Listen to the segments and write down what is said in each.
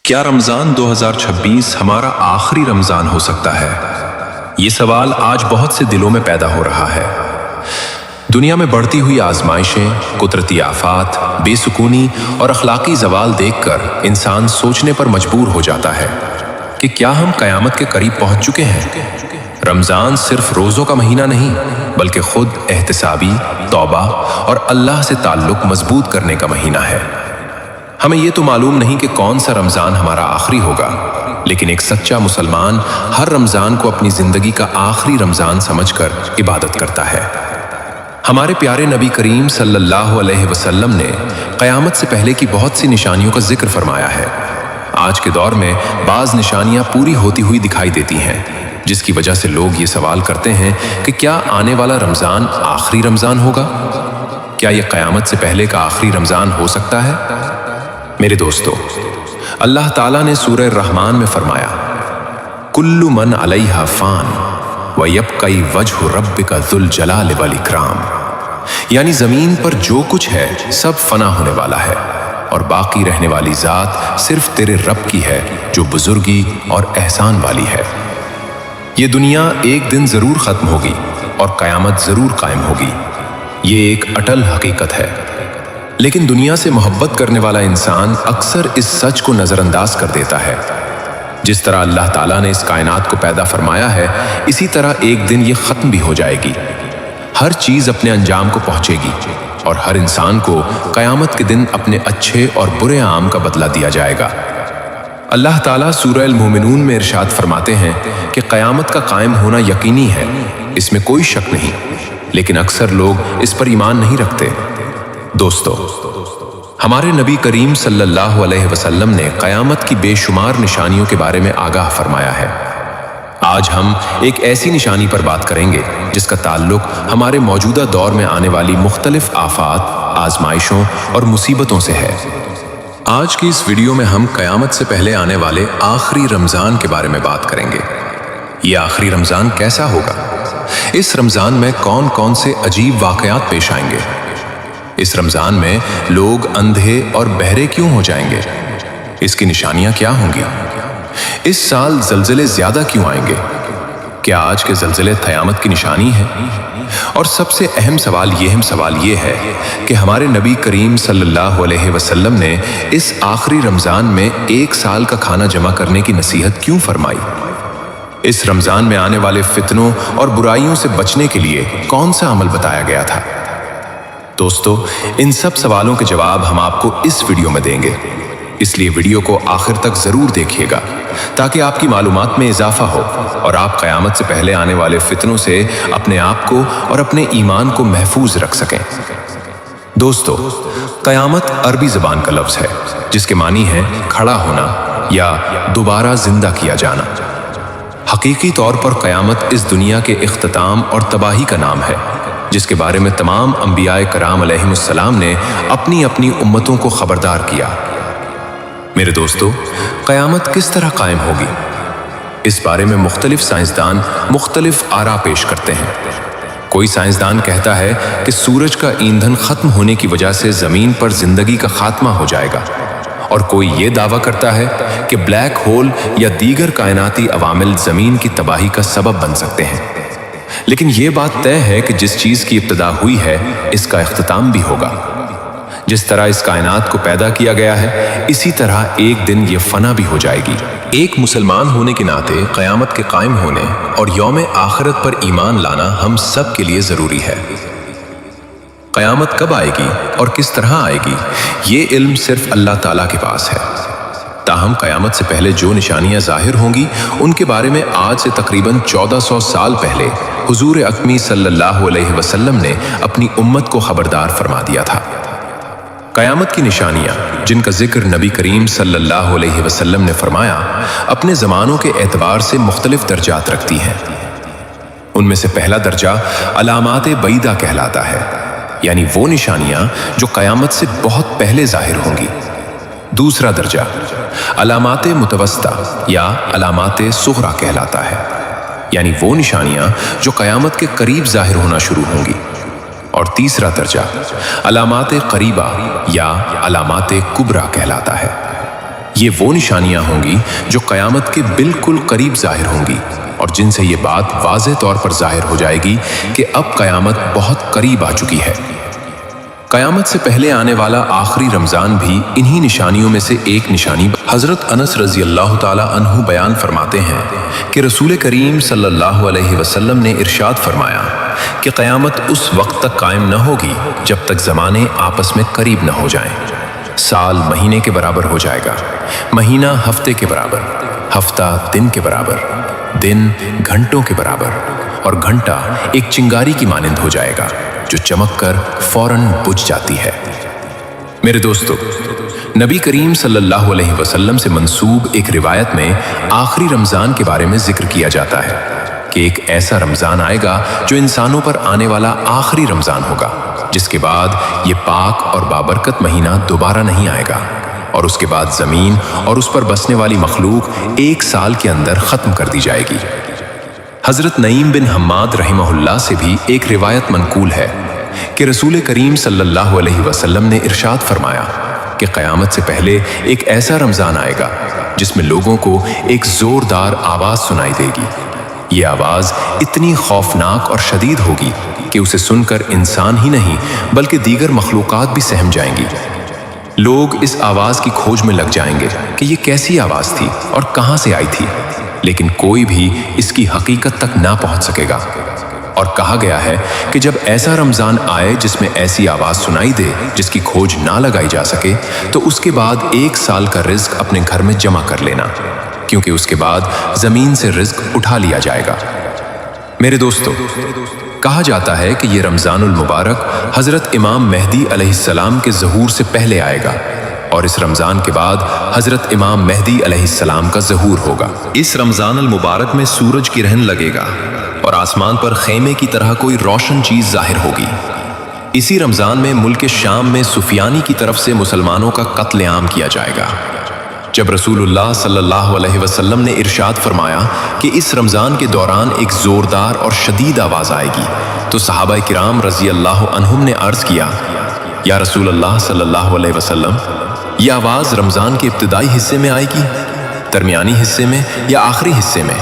क्या रमजान 2026 हमारा आखिरी रमजान हो सकता है? ये सवाल आज बहुत से दिलों में पैदा हो रहा है। दुनिया में बढ़ती हुई आजमाइशें, कुदरती आफात, बेसुकूनी और अखलाकी जवाल देखकर इंसान सोचने पर मजबूर हो जाता है कि क्या हम कयामत के करीब पहुंच चुके हैं। रमजान सिर्फ रोजों का महीना नहीं, बल्कि खुद एहतिसाबी, तौबा और अल्लाह से ताल्लुक मजबूत करने का महीना है। हमें ये तो मालूम नहीं कि कौन सा रमजान हमारा आखिरी होगा, लेकिन एक सच्चा मुसलमान हर रमजान को अपनी जिंदगी का आखिरी रमजान समझकर इबादत करता है। हमारे प्यारे नबी करीम सल्लल्लाहु अलैहि वसल्लम ने क़यामत से पहले की बहुत सी निशानियों का जिक्र फरमाया है। आज के दौर में बाज़ निशानियां पूरी होती हुई दिखाई देती हैं, जिसकी वजह से लोग ये सवाल करते हैं कि क्या आने वाला रमजान आखिरी रमजान होगा? क्या यह क़यामत से पहले का आखिरी रमजान हो सकता है? मेरे दोस्तों, अल्लाह ताला ने सूरह रहमान में फरमाया, कुल्लु मन अलैहा फान व यबक़ी वजहु रब्बिका ज़ुल जलाल वल इकराम, यानी जमीन पर जो कुछ है सब फना होने वाला है और बाकी रहने वाली जात सिर्फ तेरे रब की है जो बुजुर्गी और एहसान वाली है। ये दुनिया एक दिन जरूर खत्म होगी और कयामत जरूर कायम होगी, ये एक अटल हकीकत है। लेकिन दुनिया से मोहब्बत करने वाला इंसान अक्सर इस सच को नजरअंदाज कर देता है। जिस तरह अल्लाह ताला ने इस कायनात को पैदा फरमाया है, इसी तरह एक दिन ये खत्म भी हो जाएगी। हर चीज अपने अंजाम को पहुंचेगी और हर इंसान को कयामत के दिन अपने अच्छे और बुरे आम का बदला दिया जाएगा। अल्लाह ताला सूरह अल-मोमिनून में इरशाद फरमाते हैं कि कयामत का कायम होना यकीनी है, इसमें कोई शक नहीं, लेकिन अक्सर लोग इस पर ईमान नहीं रखते। दोस्तों, हमारे नबी करीम सल्लल्लाहु अलैहि वसल्लम ने क़यामत की बेशुमार निशानियों के बारे में आगाह फरमाया है। आज हम एक ऐसी निशानी पर बात करेंगे जिसका ताल्लुक हमारे मौजूदा दौर में आने वाली मुख्तलिफ आफात, आजमाइशों और मुसीबतों से है। आज की इस वीडियो में हम क़यामत से पहले आने वाले आखिरी रमज़ान के बारे में बात करेंगे। ये आखिरी रमज़ान कैसा होगा? इस रमज़ान में कौन कौन से अजीब वाक़यात पेश आएंगे? इस रमजान में लोग अंधे और बहरे क्यों हो जाएंगे? इसकी निशानियां क्या होंगी? इस साल ज़लज़ले ज्यादा क्यों आएंगे? क्या आज के ज़लज़ले क़यामत की निशानी है? और सबसे अहम सवाल ये है कि हमारे नबी करीम सल्लल्लाहु अलैहि वसल्लम ने इस आखिरी रमजान में एक साल का खाना जमा करने की नसीहत क्यों फरमाई? इस रमजान में आने वाले फितनों और बुराइयों से बचने के लिए कौन सा अमल बताया गया था? दोस्तों, इन सब सवालों के जवाब हम आपको इस वीडियो में देंगे, इसलिए वीडियो को आखिर तक जरूर देखिएगा ताकि आपकी मालूमात में इजाफा हो और आप क़यामत से पहले आने वाले फितनों से अपने आप को और अपने ईमान को महफूज रख सकें। दोस्तों, क़यामत अरबी ज़बान का लफ्ज़ है जिसके मानी है खड़ा होना या दोबारा जिंदा किया जाना। हकीकी तौर पर क़यामत इस दुनिया के इख्तिताम और तबाही का नाम है, जिसके बारे में तमाम अंबियाए कराम अलैहिमुस्सलाम ने अपनी अपनी उम्मतों को खबरदार किया। मेरे दोस्तों, क़यामत किस तरह कायम होगी? इस बारे में मुख्तलिफ साइंसदान मुख्तलिफ आरा पेश करते हैं। कोई साइंसदान कहता है कि सूरज का ईंधन खत्म होने की वजह से जमीन पर जिंदगी का खात्मा हो जाएगा, और कोई ये दावा करता है कि ब्लैक होल या दीगर कायनाती अवामिल जमीन की तबाही का सबब बन सकते हैं। लेकिन ये बात तय है कि जिस चीज की इब्तिदा हुई है, इसका इख्तिताम भी होगा। जिस तरह इस कायनात को पैदा किया गया है, इसी तरह एक दिन ये फना भी हो जाएगी। एक मुसलमान होने के नाते क़यामत के कायम होने और यौम आखिरत पर ईमान लाना हम सब के लिए जरूरी है। क़यामत कब आएगी और किस तरह आएगी, ये इल्म सिर्फ अल्लाह ताला के पास है। ताहम क़यामत से पहले जो निशानियां जाहिर होंगी, उनके बारे में आज से तकरीबन 1400 साल पहले हुजूर अकमी सल्लल्लाहु अलैहि वसल्लम ने अपनी उम्मत को खबरदार फरमा दिया था। क़यामत की निशानियां जिनका जिक्र नबी करीम सल्लल्लाहु अलैहि वसल्लम ने फरमाया, अपने ज़मानों के एतबार से मुख्तलिफ दर्जात रखती हैं। उनमें से पहला दर्जा अलामात बैदा कहलाता है, यानी वो निशानियां जो क़यामत से बहुत पहले जाहिर होंगी। दूसरा दर्जा अलामात मुतवस्ता या अलामात सुगरा कहलाता है, यानी वो निशानियां जो क़यामत के करीब जाहिर होना शुरू होंगी। और तीसरा दर्जा अलामात करीबा या अलामात कुबरा कहलाता है, ये वो निशानियां होंगी जो क़यामत के बिल्कुल करीब ज़ाहिर होंगी और जिनसे ये बात वाज़ेह तौर पर ज़ाहिर हो जाएगी कि अब क़यामत बहुत करीब आ चुकी है। क़यामत से पहले आने वाला आखिरी रमज़ान भी इन्हीं निशानियों में से एक निशानी। हज़रत अनस रज़ी अल्लाह ताला अन्हु बयान फरमाते हैं कि रसूल करीम सल्लल्लाहु अलैहि वसल्लम ने इरशाद फरमाया कि क़यामत उस वक्त तक कायम न होगी जब तक ज़माने आपस में करीब न हो जाएं। साल महीने के बराबर हो जाएगा, महीना हफ्ते के बराबर, हफ्ता दिन के बराबर, दिन घंटों के बराबर और घंटा एक चिंगारी की मानिंद हो जाएगा जो चमक कर फौरन बुझ जाती है। मेरे दोस्तों, नबी करीम सल्लल्लाहु अलैहि वसल्लम से मंसूब एक रिवायत में आखिरी रमज़ान के बारे में जिक्र किया जाता है कि एक ऐसा रमज़ान आएगा जो इंसानों पर आने वाला आखिरी रमज़ान होगा, जिसके बाद ये पाक और बाबरकत महीना दोबारा नहीं आएगा और उसके बाद ज़मीन और उस पर बसने वाली मखलूक एक साल के अंदर ख़त्म कर दी जाएगी। हज़रत नईम बिन हम्माद रहिमहुल्लाह से भी एक रिवायत मनकूल है कि रसूल करीम सल्लल्लाहु अलैहि वसल्लम ने इरशाद फरमाया कि क़यामत से पहले एक ऐसा रमज़ान आएगा जिसमें लोगों को एक ज़ोरदार आवाज़ सुनाई देगी। ये आवाज़ इतनी खौफनाक और शदीद होगी कि उसे सुनकर इंसान ही नहीं बल्कि दीगर मखलूक़ात भी सहम जाएंगी। लोग इस आवाज़ की खोज में लग जाएंगे कि ये कैसी आवाज़ थी और कहाँ से आई थी, लेकिन कोई भी इसकी हकीकत तक ना पहुँच सकेगा। और कहा गया है कि जब ऐसा रमज़ान आए जिसमें ऐसी आवाज़ सुनाई दे जिसकी खोज ना लगाई जा सके, तो उसके बाद एक साल का रिज्क अपने घर में जमा कर लेना, क्योंकि उसके बाद ज़मीन से रिज्क उठा लिया जाएगा। मेरे दोस्तों, कहा जाता है कि ये रमज़ानुल मुबारक हज़रत इमाम मेहदी अलैहिस्सलाम के ज़हूर से पहले आएगा और इस रमज़ान के बाद हज़रत इमाम मेहदी अलैहिस्सलाम का ज़हूर होगा। इस रमज़ानुल मुबारक में सूरज ग्रहण लगेगा और आसमान पर खेमे की तरह कोई रोशन चीज़ ज़ाहिर होगी। इसी रमज़ान में मुल्क शाम में सुफियानी की तरफ से मुसलमानों का कत्लेआम किया जाएगा। जब रसूलुल्लाह सल्लल्लाहु अलैहि वसल्लम ने इरशाद फरमाया कि इस रमज़ान के दौरान एक ज़ोरदार और शदीद आवाज़ आएगी, तो सहाबा किराम रज़ी अल्लाह अन्हुम ने अर्ज़ किया, या रसूलल्लाह सल्लल्लाहु अलैहि वसल्लम, ये आवाज़ रमज़ान के इब्तिदाई हिस्से में आएगी, दरमियानी हिस्से में या आखिरी हिस्से में?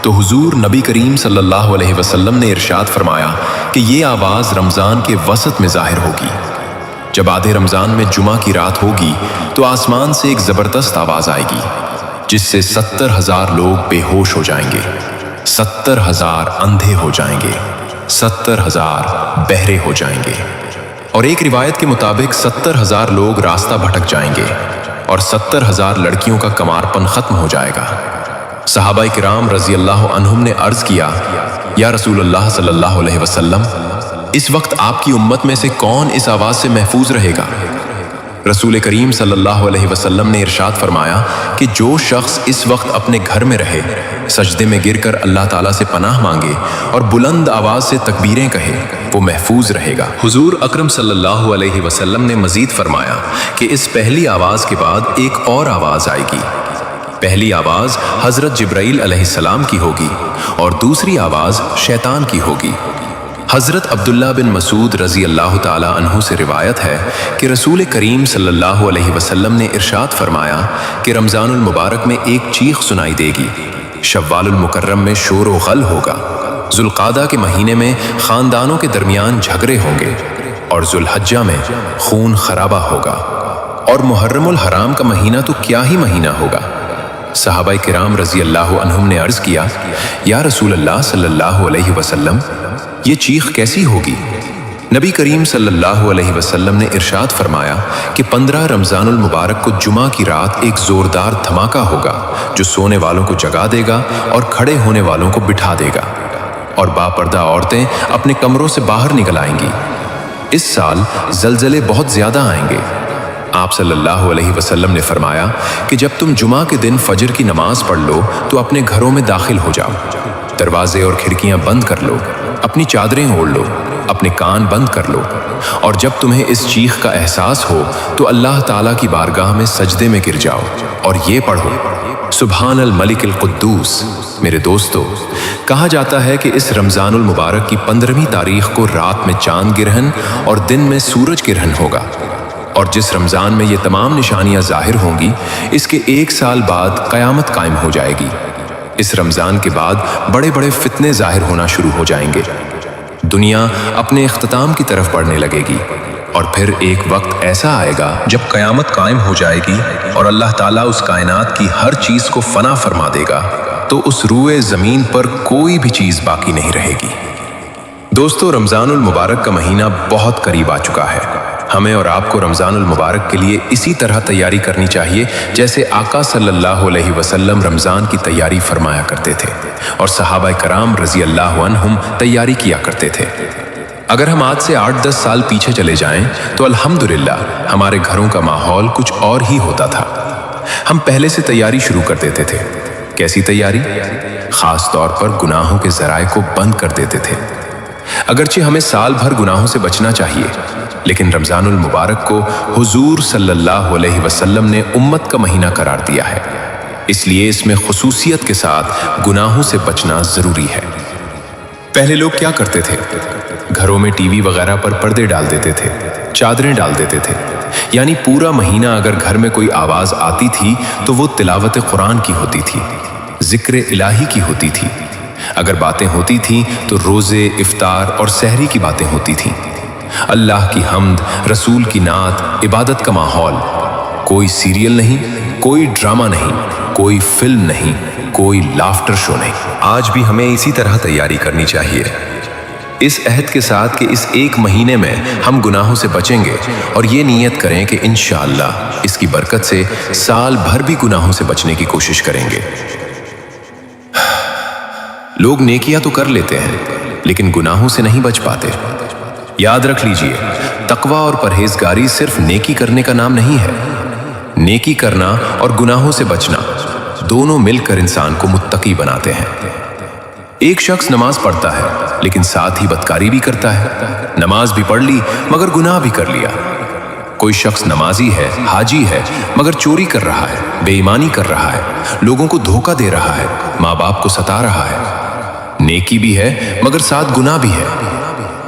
तो हुजूर नबी करीम सल्लल्लाहु अलैहि वसल्लम ने इरशाद फरमाया कि ये आवाज़ रमज़ान के वसत में ज़ाहिर होगी। जब आधे रमज़ान में जुमा की रात होगी तो आसमान से एक ज़बरदस्त आवाज़ आएगी जिससे 70,000 लोग बेहोश हो जाएंगे, 70,000 अंधे हो जाएंगे, 70,000 बहरे हो जाएंगे और एक रिवायत के मुताबिक 70,000 लोग रास्ता भटक जाएंगे और 70,000 लड़कियों का कमारपन ख़त्म हो जाएगा। सहाबा किराम रज़ी अल्लाह अन्हुम ने अर्ज़ किया, या रसूलल्लाह सल्लल्लाहु अलैहि वसल्लम, इस वक्त आपकी उम्मत में से कौन इस आवाज़ से महफूज रहेगा? रसूल करीम सल्लल्लाहु अलैहि वसल्लम ने इरशाद फरमाया कि जो शख्स इस वक्त अपने घर में रहे, सजदे में गिरकर अल्लाह ताला से पनाह मांगे और बुलंद आवाज़ से तकबीरें कहे, वो महफूज रहेगा। हुजूर अकरम सल्लल्लाहु अलैहि वसल्लम ने मज़ीद फरमाया कि इस पहली आवाज़ के बाद एक और आवाज़ आएगी। पहली आवाज़ हज़रत जिब्राईल अलैहिस्सलाम की होगी और दूसरी आवाज़ शैतान की होगी। हज़रत अब्दुल्ला बिन मसूद रज़ी अल्लाह ताला अन्हु से रिवायत है कि रसूल करीम सल्लल्लाहु अलैहि वसल्लम ने इरशाद फरमाया कि रमज़ानुल मुबारक में एक चीख सुनाई देगी, शव्वालुल मुकर्रम में शोर व गल होगा, ज़ुल्क़ादा के महीने में ख़ानदानों के दरमियान झगड़े होंगे और ज़ुल्हज्जा में खून खराबा होगा और मुहर्रमुल हराम का महीना तो क्या ही महीना होगा। सहाबा किराम रज़ी अल्लाह अन्हुम ने अर्ज़ किया, या रसूल अल्लाह सल्लल्लाहु अलैहि वसल्लम, ये चीख कैसी होगी? नबी करीम सल्लल्लाहु अलैहि वसल्लम ने इरशाद फरमाया कि 15 रमज़ानुल मुबारक को जुमा की रात एक ज़ोरदार धमाका होगा जो सोने वालों को जगा देगा और खड़े होने वालों को बिठा देगा और बापर्दा औरतें अपने कमरों से बाहर निकल आएंगी। इस साल ज़लज़ले बहुत ज़्यादा आएंगे। आप सल्लल्लाहु अलैहि वसल्लम ने फरमाया कि जब तुम जुमा के दिन फजर की नमाज पढ़ लो तो अपने घरों में दाखिल हो जाओ, दरवाजे और खिड़कियां बंद कर लो, अपनी चादरें ओढ़ लो, अपने कान बंद कर लो और जब तुम्हें इस चीख का एहसास हो तो अल्लाह ताला की बारगाह में सजदे में गिर जाओ और ये पढ़ो, सुभान अल मलिक अल कुद्दूस। मेरे दोस्तों, कहा जाता है कि इस रमज़ानुल मुबारक की 15वीं तारीख को रात में चांद गिरहन और दिन में सूरज गिरहन होगा اور جس رمضان میں یہ تمام نشانیاں ظاہر ہوں گی، اس کے 1 سال بعد قیامت قائم ہو جائے گی۔ اس رمضان کے بعد بڑے بڑے فتنے ظاہر ہونا شروع ہو جائیں گے، دنیا اپنے اختتام کی طرف بڑھنے لگے گی، اور پھر ایک وقت ایسا آئے گا جب قیامت قائم ہو جائے گی اور اللہ تعالیٰ اس کائنات کی ہر چیز کو فنا فرما دے گا، تو اس روئے زمین پر کوئی بھی چیز باقی نہیں رہے گی۔ دوستو، رمضان المبارک کا مہینہ بہت قریب آ چکا ہے۔ ہمیں اور آپ کو رمضان المبارک کے لیے اسی طرح تیاری کرنی چاہیے جیسے آقا صلی اللہ علیہ وسلم رمضان کی تیاری فرمایا کرتے تھے اور صحابہ کرام رضی اللہ عنہم تیاری کیا کرتے تھے۔ اگر ہم آج سے 8-10 سال پیچھے چلے جائیں تو الحمدللہ ہمارے گھروں کا ماحول کچھ اور ہی ہوتا تھا۔ ہم پہلے سے تیاری شروع کر دیتے تھے۔ کیسی تیاری؟ خاص طور پر گناہوں کے ذرائع کو بند کر دیتے تھے۔ اگرچہ ہمیں سال بھر گناہوں سے بچنا چاہیے، لیکن رمضان المبارک کو حضور صلی اللہ علیہ وسلم نے امت کا مہینہ قرار دیا ہے، اس لیے اس میں خصوصیت کے ساتھ گناہوں سے بچنا ضروری ہے۔ پہلے لوگ کیا کرتے تھے؟ گھروں میں ٹی وی وغیرہ پر پردے ڈال دیتے تھے، چادریں ڈال دیتے تھے، یعنی پورا مہینہ اگر گھر میں کوئی آواز آتی تھی تو وہ تلاوت قرآن کی ہوتی تھی، ذکر الہی کی ہوتی تھی۔ اگر باتیں ہوتی تھیں تو روزے، افطار اور سحری کی باتیں ہوتی تھیں۔ اللہ کی حمد، رسول کی نعت، عبادت کا ماحول۔ کوئی سیریل نہیں، کوئی ڈرامہ نہیں، کوئی فلم نہیں، کوئی لافٹر شو نہیں۔ آج بھی ہمیں اسی طرح تیاری کرنی چاہیے، اس عہد کے ساتھ کہ اس 1 مہینے میں ہم گناہوں سے بچیں گے، اور یہ نیت کریں کہ انشاءاللہ اس کی برکت سے سال بھر بھی گناہوں سے بچنے کی کوشش کریں گے۔ لوگ نیکیاں تو کر لیتے ہیں لیکن گناہوں سے نہیں بچ پاتے۔ یاد رکھ لیجئے، تقوی اور پرہیزگاری صرف نیکی کرنے کا نام نہیں ہے۔ نیکی کرنا اور گناہوں سے بچنا دونوں مل کر انسان کو متقی بناتے ہیں۔ ایک شخص نماز پڑھتا ہے لیکن ساتھ ہی بدکاری بھی کرتا ہے، نماز بھی پڑھ لی مگر گناہ بھی کر لیا۔ کوئی شخص نمازی ہے، حاجی ہے، مگر چوری کر رہا ہے، بے ایمانی کر رہا ہے، لوگوں کو دھوکہ دے رہا ہے، ماں باپ کو ستا رہا ہے۔ نیکی بھی ہے مگر ساتھ گناہ بھی ہے۔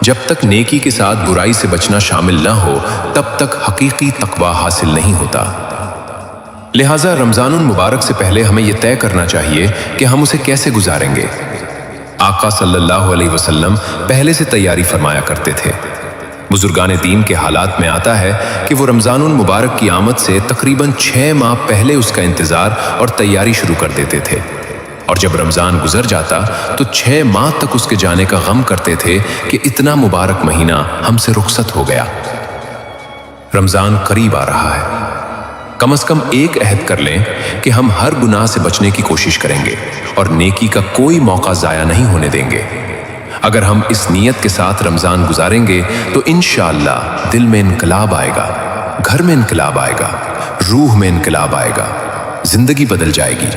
جب تک نیکی کے ساتھ برائی سے بچنا شامل نہ ہو تب تک حقیقی تقوی حاصل نہیں ہوتا۔ لہٰذا رمضان المبارک سے پہلے ہمیں یہ طے کرنا چاہیے کہ ہم اسے کیسے گزاریں گے۔ آقا صلی اللہ علیہ وسلم پہلے سے تیاری فرمایا کرتے تھے۔ بزرگان دین کے حالات میں آتا ہے کہ وہ رمضان المبارک کی آمد سے تقریباً 6 ماہ پہلے اس کا انتظار اور تیاری شروع کر دیتے تھے، اور جب رمضان گزر جاتا تو 6 ماہ تک اس کے جانے کا غم کرتے تھے کہ اتنا مبارک مہینہ ہم سے رخصت ہو گیا۔ رمضان قریب آ رہا ہے، کم از کم ایک عہد کر لیں کہ ہم ہر گناہ سے بچنے کی کوشش کریں گے اور نیکی کا کوئی موقع ضائع نہیں ہونے دیں گے۔ اگر ہم اس نیت کے ساتھ رمضان گزاریں گے تو انشاءاللہ دل میں انقلاب آئے گا، گھر میں انقلاب آئے گا، روح میں انقلاب آئے گا، زندگی بدل جائے گی،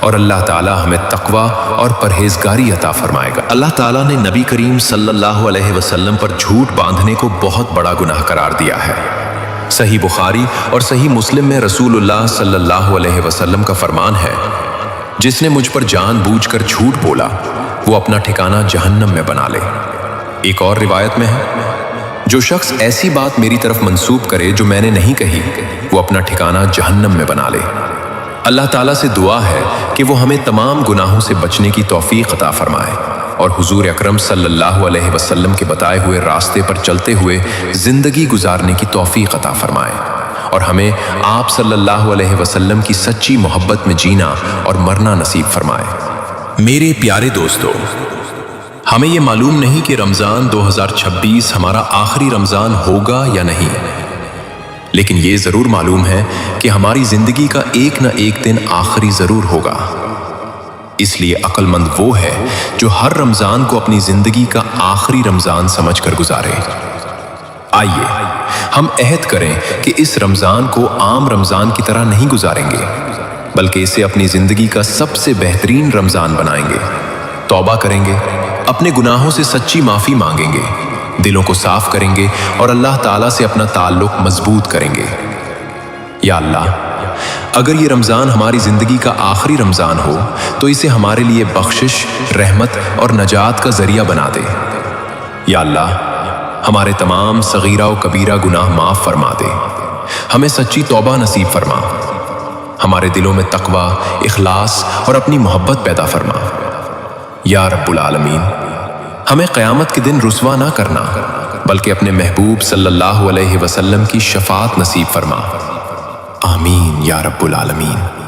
اور اللہ تعالیٰ ہمیں تقوی اور پرہیزگاری عطا فرمائے گا۔ اللہ تعالیٰ نے نبی کریم صلی اللہ علیہ وسلم پر جھوٹ باندھنے کو بہت بڑا گناہ قرار دیا ہے۔ صحیح بخاری اور صحیح مسلم میں رسول اللہ صلی اللہ علیہ وسلم کا فرمان ہے، جس نے مجھ پر جان بوجھ کر جھوٹ بولا وہ اپنا ٹھکانہ جہنم میں بنا لے۔ ایک اور روایت میں ہے، جو شخص ایسی بات میری طرف منسوب کرے جو میں نے نہیں کہی وہ اپنا ٹھکانہ جہنم میں بنا لے۔ اللہ تعالیٰ سے دعا ہے کہ وہ ہمیں تمام گناہوں سے بچنے کی توفیق عطا فرمائے اور حضور اکرم صلی اللہ علیہ وسلم کے بتائے ہوئے راستے پر چلتے ہوئے زندگی گزارنے کی توفیق عطا فرمائے، اور ہمیں آپ صلی اللہ علیہ وسلم کی سچی محبت میں جینا اور مرنا نصیب فرمائے۔ میرے پیارے دوستو، ہمیں یہ معلوم نہیں کہ رمضان 2026 ہمارا آخری رمضان ہوگا یا نہیں، لیکن یہ ضرور معلوم ہے کہ ہماری زندگی کا ایک نہ ایک دن آخری ضرور ہوگا۔ اس لیے عقل مند وہ ہے جو ہر رمضان کو اپنی زندگی کا آخری رمضان سمجھ کر گزارے۔ آئیے ہم عہد کریں کہ اس رمضان کو عام رمضان کی طرح نہیں گزاریں گے، بلکہ اسے اپنی زندگی کا سب سے بہترین رمضان بنائیں گے۔ توبہ کریں گے، اپنے گناہوں سے سچی معافی مانگیں گے، دلوں کو صاف کریں گے اور اللہ تعالیٰ سے اپنا تعلق مضبوط کریں گے۔ یا اللہ، اگر یہ رمضان ہماری زندگی کا آخری رمضان ہو تو اسے ہمارے لیے بخشش، رحمت اور نجات کا ذریعہ بنا دے۔ یا اللہ، ہمارے تمام صغیرہ و کبیرہ گناہ معاف فرما دے हमें सच्ची तौबा नसीब फरमा। हमारे दिलों में तकवा, इखलास और अपनी मोहब्बत पैदा फरमा। या रब्बुल आलमीन, हमें क़यामत के दिन रुस्वा ना करना, बल्कि अपने महबूब सल्लल्लाहु अलैहि वसल्लम की शफाअत नसीब फरमा। आमीन या रब्बुल आलमीन।